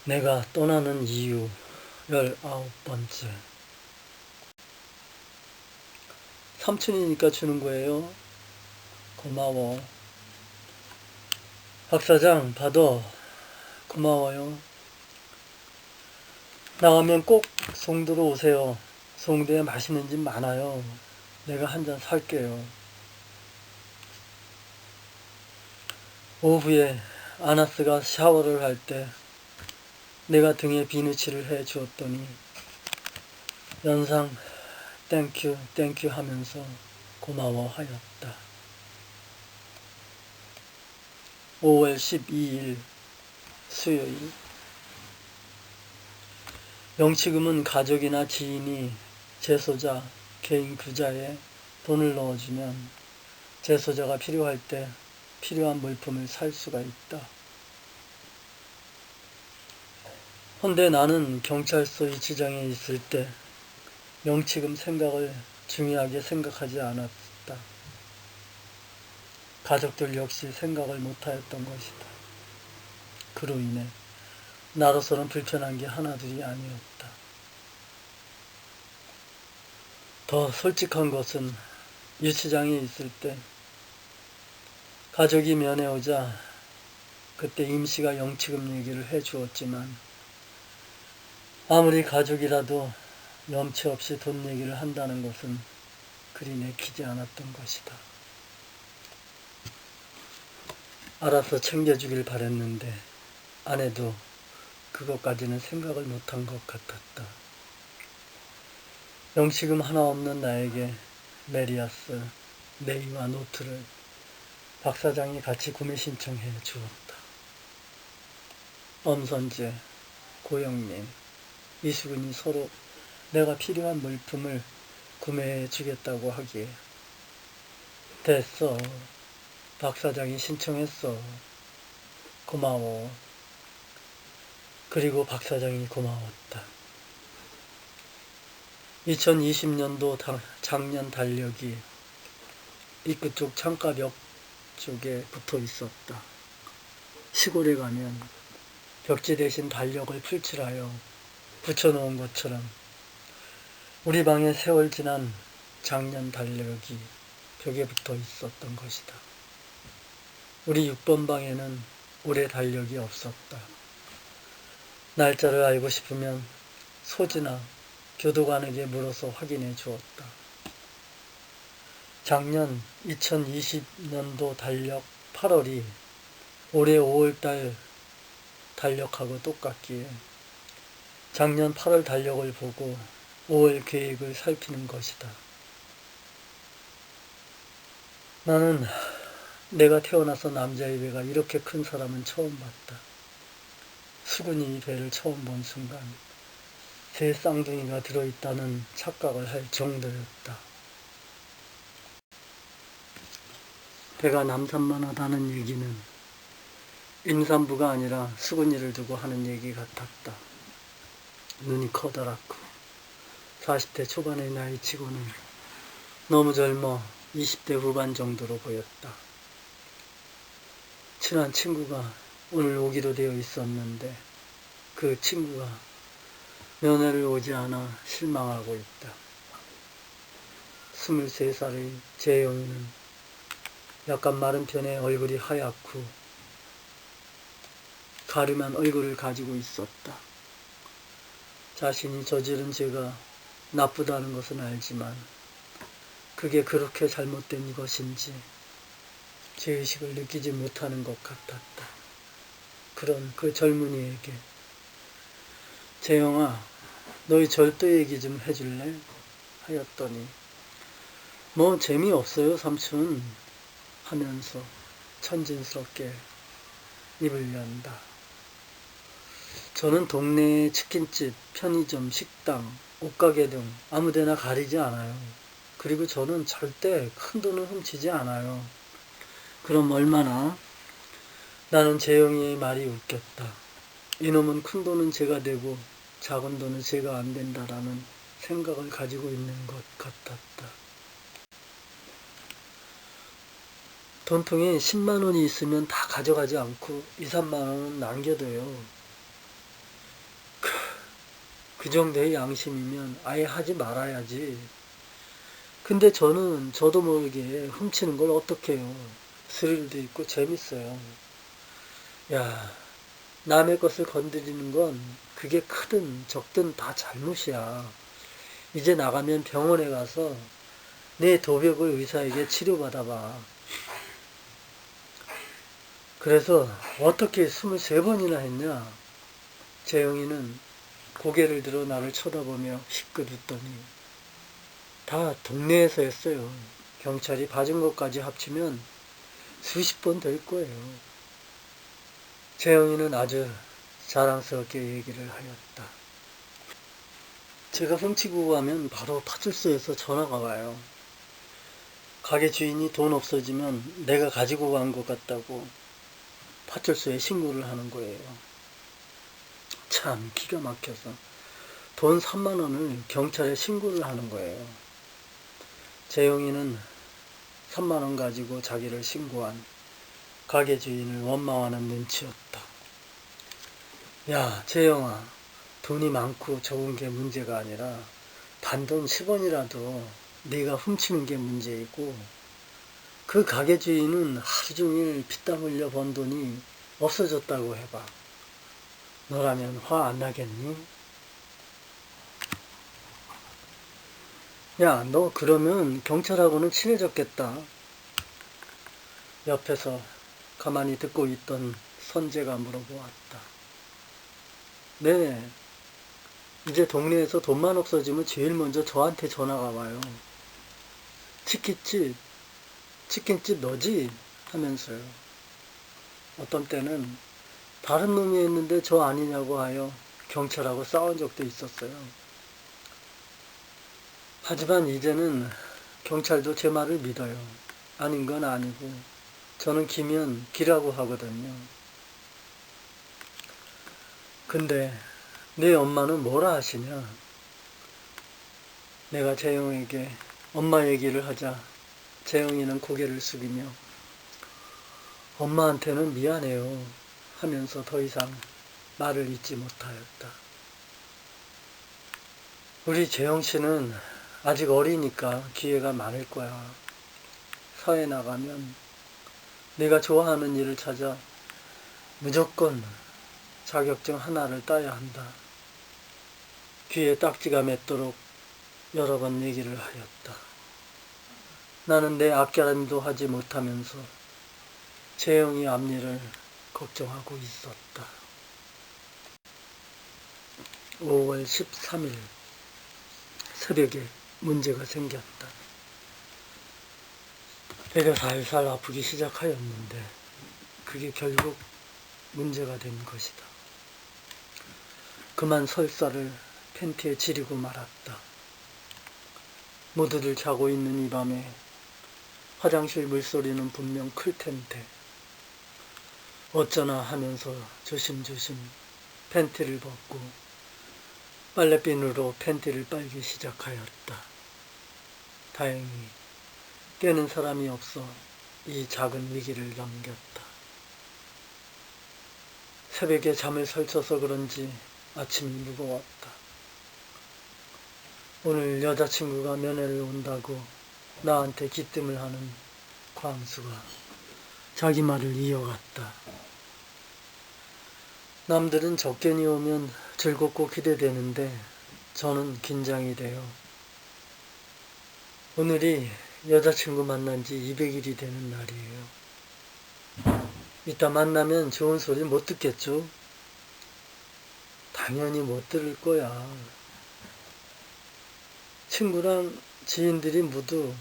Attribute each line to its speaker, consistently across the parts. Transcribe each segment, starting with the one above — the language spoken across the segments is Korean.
Speaker 1: 내가 떠나는 이유 19번째. 삼촌이니까 주는 거예요. 고마워. 박 사장 받아. 고마워요. 나가면 꼭 송도로 오세요. 송도에 맛있는 집 많아요. 내가 한 잔 살게요. 오후에 아나스가 샤워를 할 때 내가 등에 비누칠을 해 주었더니 연상 땡큐 땡큐 하면서 고마워하였다. 5월 12일 수요일. 영치금은 가족이나 지인이 재소자, 개인 구자에 돈을 넣어주면 재소자가 필요할 때 필요한 물품을 살 수가 있다. 헌데 나는 경찰서 지장에 있을 때 영치금 생각을 중요하게 생각하지 않았다. 가족들 역시 생각을 못하였던 것이다. 그로 인해 나로서는 불편한 게 하나둘이 아니었다. 더 솔직한 것은 유치장에 있을 때 가족이 면회 오자 그때 임씨가 영치금 얘기를 해 주었지만 아무리 가족이라도 염치 없이 돈 얘기를 한다는 것은 그리 내키지 않았던 것이다. 알아서 챙겨주길 바랬는데 아내도 그것까지는 생각을 못한 것 같았다. 영치금 하나 없는 나에게 메리아스, 네이와 노트를 박 사장이 같이 구매 신청해 주었다. 엄선재, 고영민, 이수근이 서로 내가 필요한 물품을 구매해 주겠다고 하기에 됐어. 박 사장이 신청했어. 고마워. 그리고 박 사장이 고마웠다. 2020년도 작년 달력이 입구 쪽 창가벽 쪽에 붙어 있었다. 시골에 가면 벽지 대신 달력을 풀칠하여 붙여놓은 것처럼 우리 방에 세월 지난 작년 달력이 벽에 붙어 있었던 것이다. 우리 6번 방에는 올해 달력이 없었다. 날짜를 알고 싶으면 소지나 교도관에게 물어서 확인해 주었다. 작년 2020년도 달력 8월이 올해 5월달 달력하고 똑같기에 작년 8월 달력을 보고 5월 계획을 살피는 것이다. 나는 내가 태어나서 남자의 배가 이렇게 큰 사람은 처음 봤다. 수근이 배를 처음 본 순간 새 쌍둥이가 들어있다는 착각을 할 정도였다. 배가 남산만하다는 얘기는 임산부가 아니라 수근이를 두고 하는 얘기 같았다. 눈이 커다랗고 40대 초반의 나이치고는 너무 젊어 20대 후반 정도로 보였다. 친한 친구가 오늘 오기로 되어 있었는데 그 친구가 면회를 오지 않아 실망하고 있다. 23살의 재영이는 약간 마른 편에 얼굴이 하얗고 가름한 얼굴을 가지고 있었다. 자신이 저지른 죄가 나쁘다는 것은 알지만 그게 그렇게 잘못된 것인지 죄의식을 느끼지 못하는 것 같았다. 그런 그 젊은이에게 재영아, 너희 절도 얘기 좀 해줄래? 하였더니 뭐 재미없어요 삼촌 하면서 천진스럽게 입을 연다. 저는 동네의 치킨집, 편의점, 식당, 옷가게 등 아무데나 가리지 않아요. 그리고 저는 절대 큰 돈을 훔치지 않아요. 그럼 얼마나? 나는 재영이의 말이 웃겼다. 이놈은 큰 돈은 제가 되고 작은 돈은 제가 안 된다라는 생각을 가지고 있는 것 같았다. 돈통에 10만 원이 있으면 다 가져가지 않고 2, 3만 원은 남겨둬요. 그 정도의 양심이면 아예 하지 말아야지. 근데 저도 모르게 훔치는 걸 어떻게 해요. 스릴도 있고 재밌어요. 야, 남의 것을 건드리는 건 그게 크든 적든 다 잘못이야. 이제 나가면 병원에 가서 내 도벽을 의사에게 치료받아봐. 그래서 어떻게 23번이나 했냐? 재영이는 고개를 들어 나를 쳐다보며 시끗 웃더니 다 동네에서 했어요. 경찰이 봐준 것까지 합치면 수십 번 될 거예요. 재영이는 아주 자랑스럽게 얘기를 하였다. 제가 훔치고 가면 바로 파출소에서 전화가 와요. 가게 주인이 돈 없어지면 내가 가지고 간 것 같다고 파출소에 신고를 하는 거예요. 참 기가 막혀서 돈 3만 원을 경찰에 신고를 하는 거예요. 재영이는 3만 원 가지고 자기를 신고한 가게 주인을 원망하는 눈치였다. 야, 재영아, 돈이 많고 적은 게 문제가 아니라 단돈 10원이라도 네가 훔치는 게 문제이고, 그 가게 주인은 하루 종일 피땀 흘려 번 돈이 없어졌다고 해봐. 너라면 화 안 나겠니? 야, 너 그러면 경찰하고는 친해졌겠다. 옆에서 가만히 듣고 있던 선재가 물어보았다. 네, 이제 동네에서 돈만 없어지면 제일 먼저 저한테 전화가 와요. 치킨집 너지? 하면서요. 어떤 때는 다른 놈이 했는데 저 아니냐고 하여 경찰하고 싸운 적도 있었어요. 하지만 이제는 경찰도 제 말을 믿어요. 아닌 건 아니고 저는 기면 기라고 하거든요. 근데 내 엄마는 뭐라 하시냐? 내가 재영에게 엄마 얘기를 하자 재영이는 고개를 숙이며 엄마한테는 미안해요 하면서 더 이상 말을 잇지 못하였다. 우리 재영 씨는 아직 어리니까 기회가 많을 거야. 사회 나가면 내가 좋아하는 일을 찾아 무조건 자격증 하나를 따야 한다. 귀에 딱지가 맺도록 여러 번 얘기를 하였다. 나는 내 앞가림도 하지 못하면서 재영이 앞일을 걱정하고 있었다. 5월 13일 새벽에 문제가 생겼다. 배가 살살 아프기 시작하였는데 그게 결국 문제가 된 것이다. 그만 설사를 팬티에 지리고 말았다. 모두들 자고 있는 이 밤에 화장실 물소리는 분명 클 텐데 어쩌나 하면서 조심조심 팬티를 벗고 빨래비누로 팬티를 빨기 시작하였다. 다행히 깨는 사람이 없어 이 작은 위기를 넘겼다. 새벽에 잠을 설쳐서 그런지 아침이 무거웠다. 오늘 여자친구가 면회를 온다고 나한테 기뜸을 하는 광수가 자기 말을 이어갔다. 남들은 적견이 오면 즐겁고 기대되는데 저는 긴장이 돼요. 오늘이 여자친구 만난 지 200일이 되는 날이에요. 이따 만나면 좋은 소리 못 듣겠죠? 당연히 못 들을 거야. 친구랑 지인들이 모두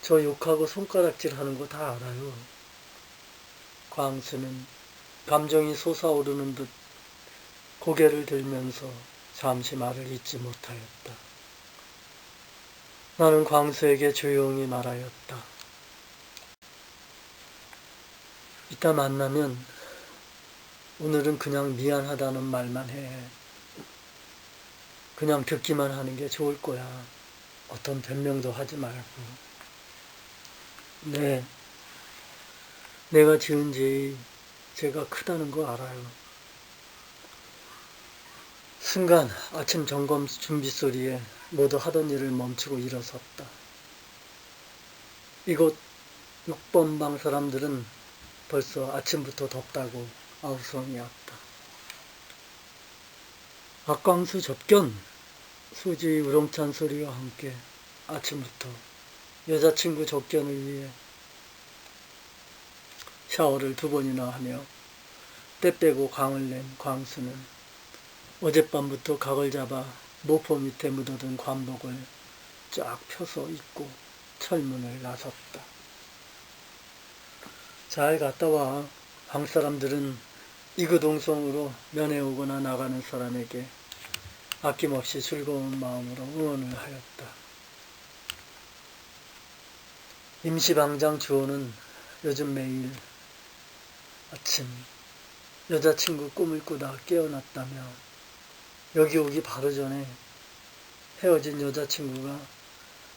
Speaker 1: 저 욕하고 손가락질 하는 거 다 알아요. 광수는 감정이 솟아오르는 듯 고개를 들면서 잠시 말을 잇지 못하였다. 나는 광수에게 조용히 말하였다. 이따 만나면 오늘은 그냥 미안하다는 말만 해. 그냥 듣기만 하는 게 좋을 거야. 어떤 변명도 하지 말고. 네, 내가 지은 죄가 크다는 거 알아요. 순간 아침 점검 준비 소리에 모두 하던 일을 멈추고 일어섰다. 이곳 6번 방 사람들은 벌써 아침부터 덥다고 아우성이었다. 박광수 접견! 수지의 우렁찬 소리와 함께 아침부터 여자친구 접견을 위해 샤워를 2번이나 하며 때 빼고 광을 낸 광수는 어젯밤부터 각을 잡아 모포 밑에 묻어둔 관복을 쫙 펴서 입고 철문을 나섰다. 잘 갔다 와. 방 사람들은 이구동성으로 면회 오거나 나가는 사람에게 아낌없이 즐거운 마음으로 응원을 하였다. 임시방장 주호는 요즘 매일 아침 여자친구 꿈을 꾸다 깨어났다며 여기 오기 바로 전에 헤어진 여자친구가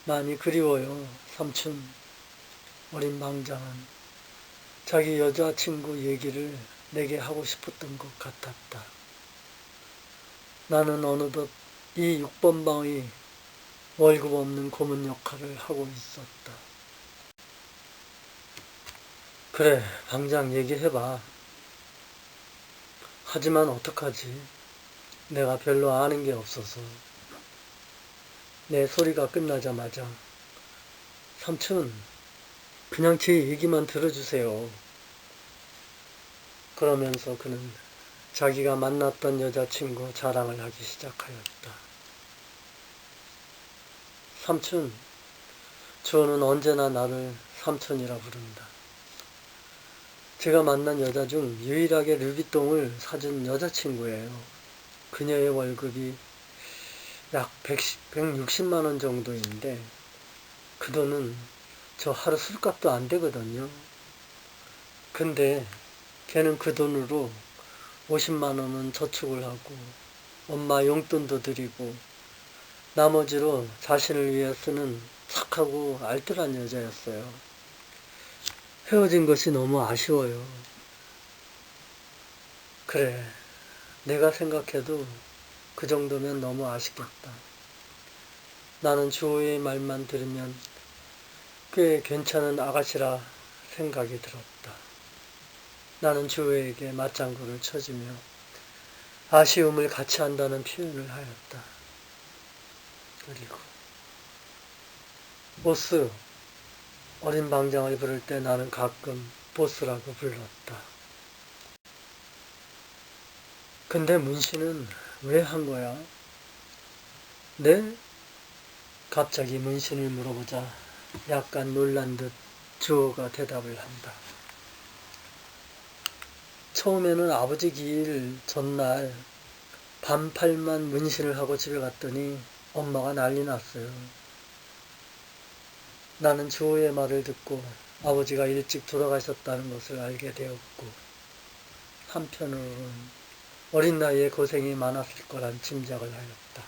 Speaker 1: 많이 그리워요. 삼촌. 어린 방장은 자기 여자친구 얘기를 내게 하고 싶었던 것 같았다. 나는 어느덧 이 6번 방의 월급 없는 고문 역할을 하고 있었다. 그래, 방장 얘기해봐. 하지만 어떡하지? 내가 별로 아는 게 없어서. 내 소리가 끝나자마자 삼촌, 그냥 제 얘기만 들어주세요. 그러면서 그는 자기가 만났던 여자친구 자랑을 하기 시작하였다. 삼촌, 주호는 언제나 나를 삼촌이라 부른다. 제가 만난 여자 중 유일하게 르비똥을 사준 여자친구예요. 그녀의 월급이 약 160만 원 정도인데 그 돈은 저 하루 술값도 안 되거든요. 근데 걔는 그 돈으로 50만 원은 저축을 하고 엄마 용돈도 드리고 나머지로 자신을 위해 쓰는 착하고 알뜰한 여자였어요. 헤어진 것이 너무 아쉬워요. 그래, 내가 생각해도 그 정도면 너무 아쉽겠다. 나는 주호의 말만 들으면 꽤 괜찮은 아가씨라 생각이 들었다. 나는 주호에게 맞장구를 쳐주며 아쉬움을 같이 한다는 표현을 하였다. 그리고 보스, 어린 방장을 부를 때 나는 가끔 보스라고 불렀다. 근데 문신은 왜 한 거야? 네? 갑자기 문신을 물어보자 약간 놀란 듯 주호가 대답을 한다. 처음에는 아버지 기일 전날 반팔만 문신을 하고 집에 갔더니 엄마가 난리 났어요. 나는 주호의 말을 듣고 아버지가 일찍 돌아가셨다는 것을 알게 되었고 한편으로는 어린 나이에 고생이 많았을 거란 짐작을 하였다.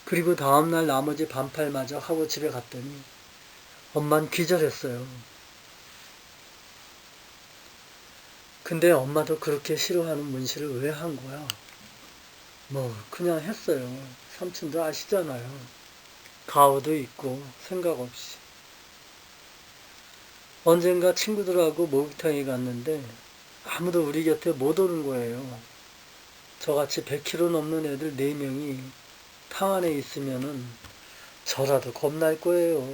Speaker 1: 그리고 다음날 나머지 반팔마저 하고 집에 갔더니 엄만 기절했어요. 근데 엄마도 그렇게 싫어하는 문신을 왜 한 거야? 뭐 그냥 했어요. 삼촌도 아시잖아요. 가오도 있고 생각 없이. 언젠가 친구들하고 목욕탕에 갔는데 아무도 우리 곁에 못 오는 거예요. 저같이 100kg 넘는 애들 4명이 탕 안에 있으면은 저라도 겁날 거예요.